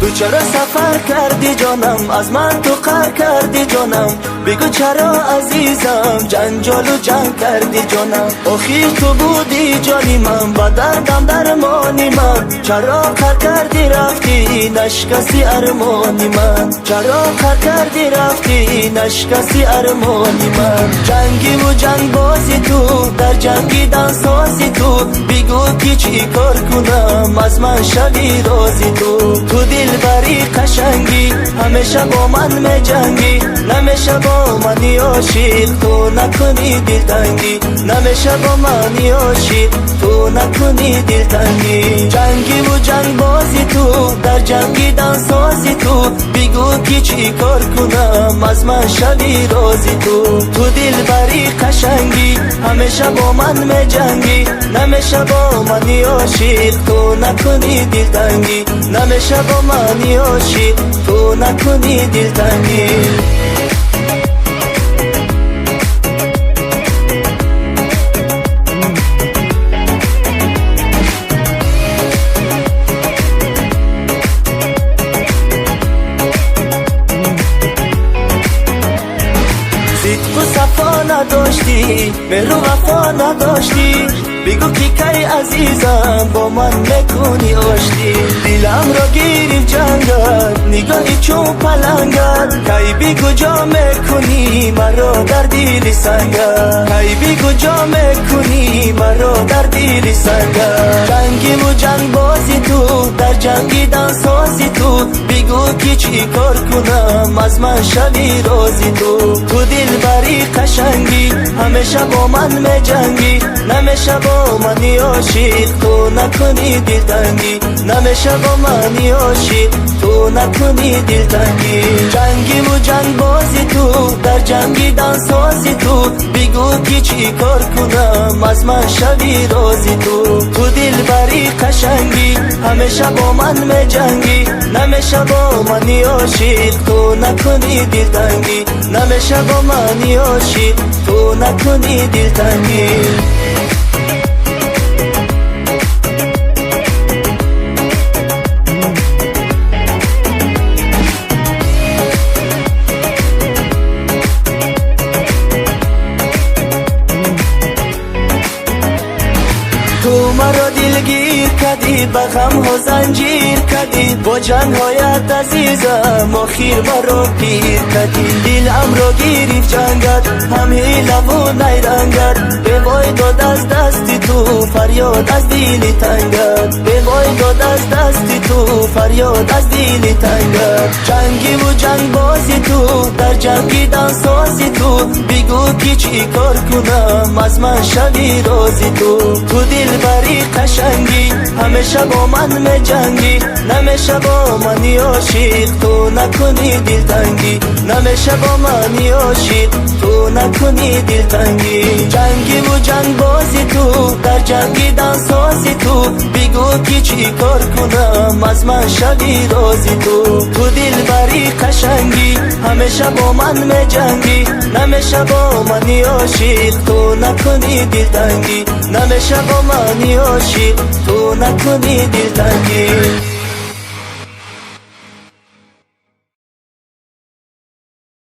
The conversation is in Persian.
تو چرا سفر کردی جانم، از من تو قهر کردی جانم، بگو چرا عزیزم جنجال و جنگ کردی جانم. آخیر تو بودی جانی من، با دردم درمانی من، چرا قهر کردی رفتی نشکستی ارمانی من، چرا قهر کردی رفتی نشکستی ارمانی من. جنگی و جنگ بازی تو، در جنگیدن سازی تو، بگو که چی کار کنم از من شوی رازی تو دل بری قشنگی، همیشه با من می جنگی، نمیشه با من عاشق تو نکنی دلتنگی، نمیشه با من عاشق تو نکنی دلتنگی. جنگی و جنگ بازی تو، در جنگیدن سازی تو، بگو که چی کار کنم از من شوی رازی تو دل بری قشنگی، همیشه با من می جنگی، نمیشه با من عاشق تو نکنی دلتنگی، نمیشه با من عاشق تو نکنی دلتنگی. صدق و صفا نداشتی، مهر و وفا نداشتی، بگو که کی عزیزم با من میکنی آشتی. دلم را گیری جنگت، نگاهی چون پلنگت، کی بگو جا میکنی مرا در دل سنگت، کی بگو جا میکنی مرا در دل سنگت. جنگی و جنگ بازی تو، در جنگیدن سازی تو، بگو که چی کار کنم از من شوی رازی تو دل بری قشنگی، همیشه با من می جنگی، نمیشه با من عاشق تو نکنی دلتنگی، نمیشه با من عاشق تو نکنی دلتنگی. جنگی و جنگ بازی تو، در جنگیدن سازی تو، بگو که چی کار کنم از من شوی رازی تو دل بری قشنگی، همیشه با من می جنگی، نمیشه با من عاشق تو نکنی دلتنگی، نمیشه با من عاشق تو نکنی دلتنگی. تو مرا دلگیر کردی، به غم ها زنجیر کردی، با جنگایت عزیزم آخیر مرا پیر کردی. دلم را گیریف جنگت، همه لبو نیرنگت، به وای داد از دستی تو، فریاد از دل تنگت، به وای داد از دستی تو، فریاد از دل تنگت. جنگی و جنگ بازی تو، در جنگیدن سازی تو، بگو که چی کار کنم از من شوی رازی تو دل بری قشنگی، همیشه با من می جنگی، نمیشه با من عاشق تو نکنی دلتنگی، نمیشه با من عاشق تو نکنی دلتنگی. جنگی و جنگ بازی تو، در جنگیدن سازی تو، بگو که چی کار کنم از من شوی رازی تو دل بری قشنگی، همیشه با من می جنگی، نمیشه با من عاشق تو نکنی دلتنگی، نمیشه با من عاشق تو نکنی دلتنگی.